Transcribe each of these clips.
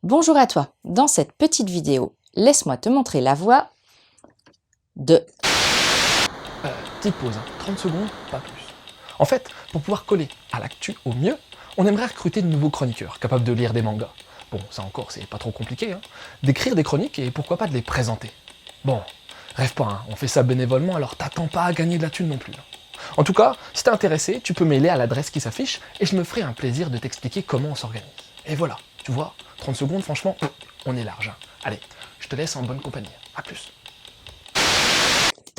Bonjour à toi, dans cette petite vidéo, laisse-moi te montrer la voix de... Petite pause, 30 secondes, pas plus. En fait, pour pouvoir coller à l'actu au mieux, on aimerait recruter de nouveaux chroniqueurs capables de lire des mangas. Bon, ça encore, c'est pas trop compliqué, d'écrire des chroniques et pourquoi pas de les présenter. Bon, rêve pas, on fait ça bénévolement, alors t'attends pas à gagner de la thune non plus. En tout cas, si t'es intéressé, tu peux mailer à l'adresse qui s'affiche et je me ferai un plaisir de t'expliquer comment on s'organise. Et voilà, tu vois, 30 secondes, franchement, on est large. Allez, je te laisse en bonne compagnie. À plus.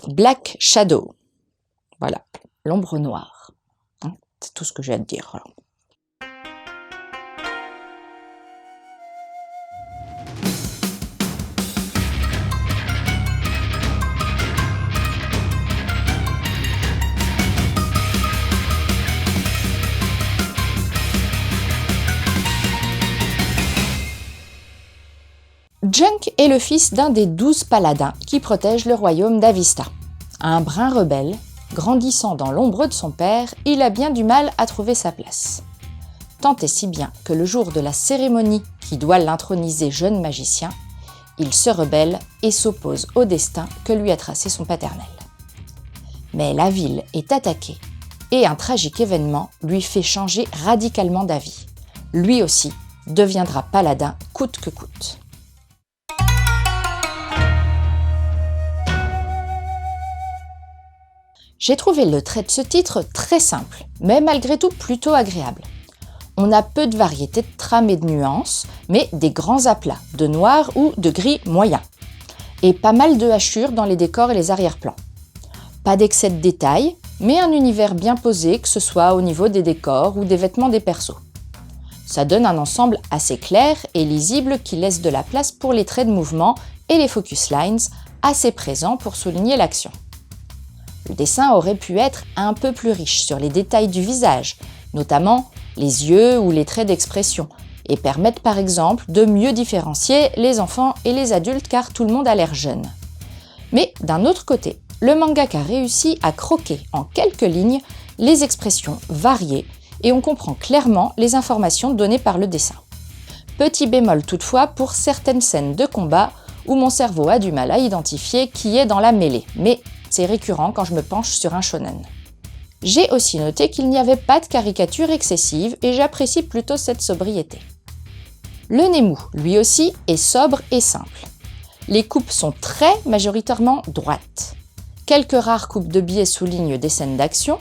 Black Shadow. Voilà, l'ombre noire. C'est tout ce que j'ai à te dire. Alors. Junk est le fils d'un des 12 paladins qui protègent le royaume d'Avista. Un brin rebelle, grandissant dans l'ombre de son père, il a bien du mal à trouver sa place. Tant et si bien que le jour de la cérémonie qui doit l'introniser jeune magicien, il se rebelle et s'oppose au destin que lui a tracé son paternel. Mais la ville est attaquée et un tragique événement lui fait changer radicalement d'avis. Lui aussi deviendra paladin coûte que coûte. J'ai trouvé le trait de ce titre très simple, mais malgré tout plutôt agréable. On a peu de variété de trames et de nuances, mais des grands aplats, de noir ou de gris moyen. Et pas mal de hachures dans les décors et les arrière-plans. Pas d'excès de détails, mais un univers bien posé, que ce soit au niveau des décors ou des vêtements des persos. Ça donne un ensemble assez clair et lisible qui laisse de la place pour les traits de mouvement et les focus lines, assez présents pour souligner l'action. Le dessin aurait pu être un peu plus riche sur les détails du visage, notamment les yeux ou les traits d'expression, et permettre par exemple de mieux différencier les enfants et les adultes car tout le monde a l'air jeune. Mais d'un autre côté, le mangaka réussit à croquer en quelques lignes les expressions variées et on comprend clairement les informations données par le dessin. Petit bémol toutefois pour certaines scènes de combat où mon cerveau a du mal à identifier qui est dans la mêlée, mais c'est récurrent quand je me penche sur un shonen. J'ai aussi noté qu'il n'y avait pas de caricature excessive et j'apprécie plutôt cette sobriété. Le Nemu, lui aussi, est sobre et simple. Les coupes sont très majoritairement droites. Quelques rares coupes de biais soulignent des scènes d'action.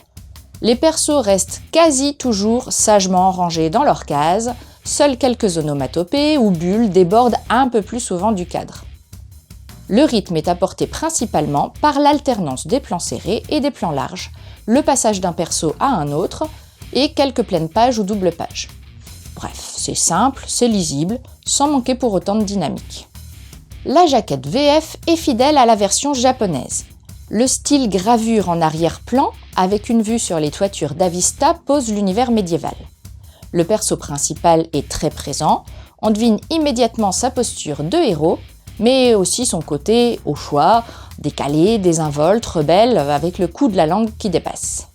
Les persos restent quasi toujours sagement rangés dans leurs cases, seuls quelques onomatopées ou bulles débordent un peu plus souvent du cadre. Le rythme est apporté principalement par l'alternance des plans serrés et des plans larges, le passage d'un perso à un autre et quelques pleines pages ou doubles pages. Bref, c'est simple, c'est lisible, sans manquer pour autant de dynamique. La jaquette VF est fidèle à la version japonaise. Le style gravure en arrière-plan, avec une vue sur les toitures d'Avista, pose l'univers médiéval. Le perso principal est très présent, on devine immédiatement sa posture de héros, mais aussi son côté, au choix, décalé, désinvolte, rebelle, avec le coup de la langue qui dépasse.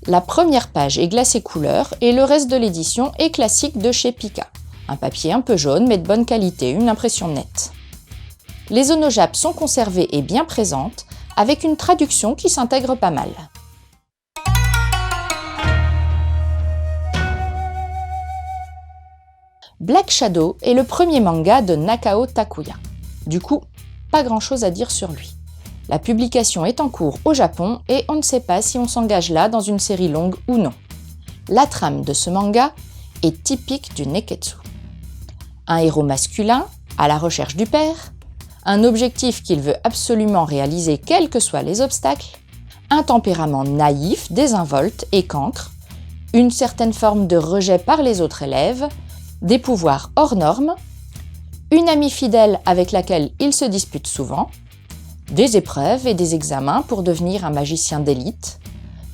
La première page est glacée couleur et le reste de l'édition est classique de chez Pika. Un papier un peu jaune mais de bonne qualité, une impression nette. Les onojapes sont conservées et bien présentes, avec une traduction qui s'intègre pas mal. Black Shadow est le premier manga de Nakao Takuya. Du coup, pas grand-chose à dire sur lui. La publication est en cours au Japon et on ne sait pas si on s'engage là dans une série longue ou non. La trame de ce manga est typique du Neketsu. Un héros masculin, à la recherche du père, un objectif qu'il veut absolument réaliser quels que soient les obstacles, un tempérament naïf, désinvolte et cancre, une certaine forme de rejet par les autres élèves, des pouvoirs hors normes, une amie fidèle avec laquelle il se dispute souvent, des épreuves et des examens pour devenir un magicien d'élite,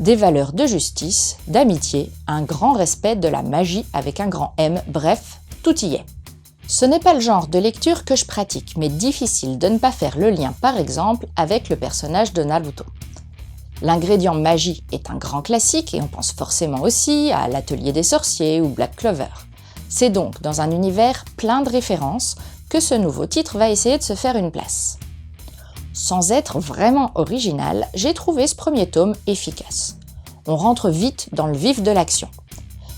des valeurs de justice, d'amitié, un grand respect de la magie avec un grand M, bref, tout y est. Ce n'est pas le genre de lecture que je pratique, mais difficile de ne pas faire le lien par exemple avec le personnage de Naruto. L'ingrédient magie est un grand classique et on pense forcément aussi à l'Atelier des sorciers ou Black Clover. C'est donc dans un univers plein de références que ce nouveau titre va essayer de se faire une place. Sans être vraiment original, j'ai trouvé ce premier tome efficace. On rentre vite dans le vif de l'action.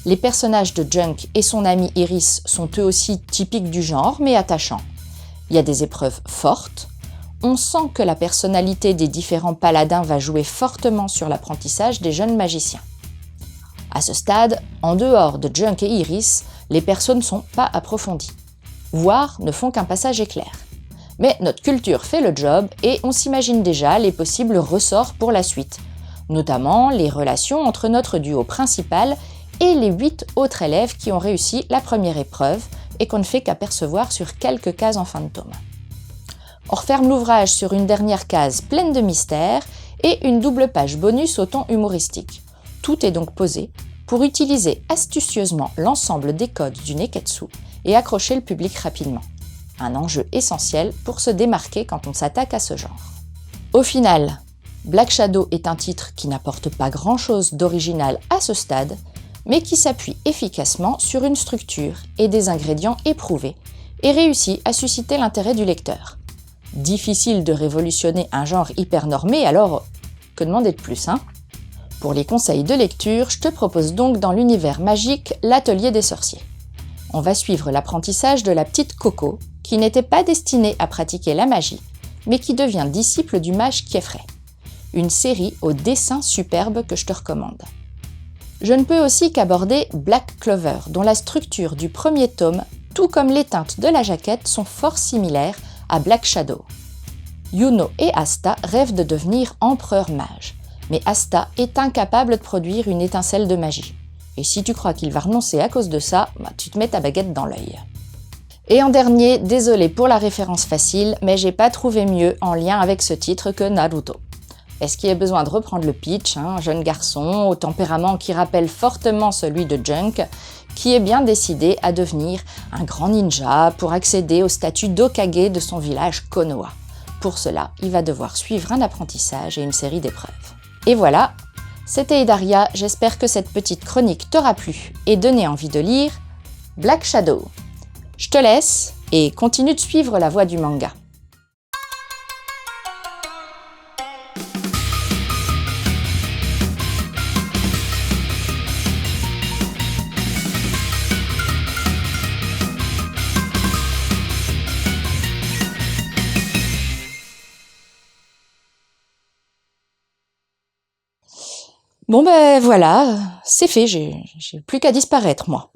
Les personnages de Junk et son amie Iris sont eux aussi typiques du genre, mais attachants. Il y a des épreuves fortes. On sent que la personnalité des différents paladins va jouer fortement sur l'apprentissage des jeunes magiciens. À ce stade, en dehors de Junk et Iris, les persos ne sont pas approfondis, voire ne font qu'un passage éclair. Mais notre culture fait le job et on s'imagine déjà les possibles ressorts pour la suite, notamment les relations entre notre duo principal et les 8 autres élèves qui ont réussi la première épreuve et qu'on ne fait qu'apercevoir sur quelques cases en fin de tome. On referme l'ouvrage sur une dernière case pleine de mystères et une double page bonus au ton humoristique. Tout est donc posé pour utiliser astucieusement l'ensemble des codes du Neketsu et accrocher le public rapidement. Un enjeu essentiel pour se démarquer quand on s'attaque à ce genre. Au final, Black Shadow est un titre qui n'apporte pas grand-chose d'original à ce stade, mais qui s'appuie efficacement sur une structure et des ingrédients éprouvés et réussit à susciter l'intérêt du lecteur. Difficile de révolutionner un genre hyper normé, alors que demander de plus, hein ? Pour les conseils de lecture, je te propose donc dans l'univers magique l'Atelier des sorciers. On va suivre l'apprentissage de la petite Coco, qui n'était pas destinée à pratiquer la magie, mais qui devient disciple du mage Kieffrey. Une série au dessin superbe que je te recommande. Je ne peux aussi qu'aborder Black Clover, dont la structure du premier tome, tout comme les teintes de la jaquette, sont fort similaires à Black Shadow. Yuno et Asta rêvent de devenir empereur mage, mais Asta est incapable de produire une étincelle de magie. Et si tu crois qu'il va renoncer à cause de ça, tu te mets ta baguette dans l'œil. Et en dernier, désolé pour la référence facile, mais j'ai pas trouvé mieux en lien avec ce titre que Naruto. Est-ce qu'il y a besoin de reprendre le pitch, un jeune garçon au tempérament qui rappelle fortement celui de Junk, qui est bien décidé à devenir un grand ninja pour accéder au statut d'Hokage de son village Konoha. Pour cela, il va devoir suivre un apprentissage et une série d'épreuves. Et voilà, c'était Edaria, j'espère que cette petite chronique t'aura plu et donné envie de lire Black Shadow. Je te laisse et continue de suivre la voie du manga. Bon ben voilà, c'est fait, j'ai plus qu'à disparaître moi.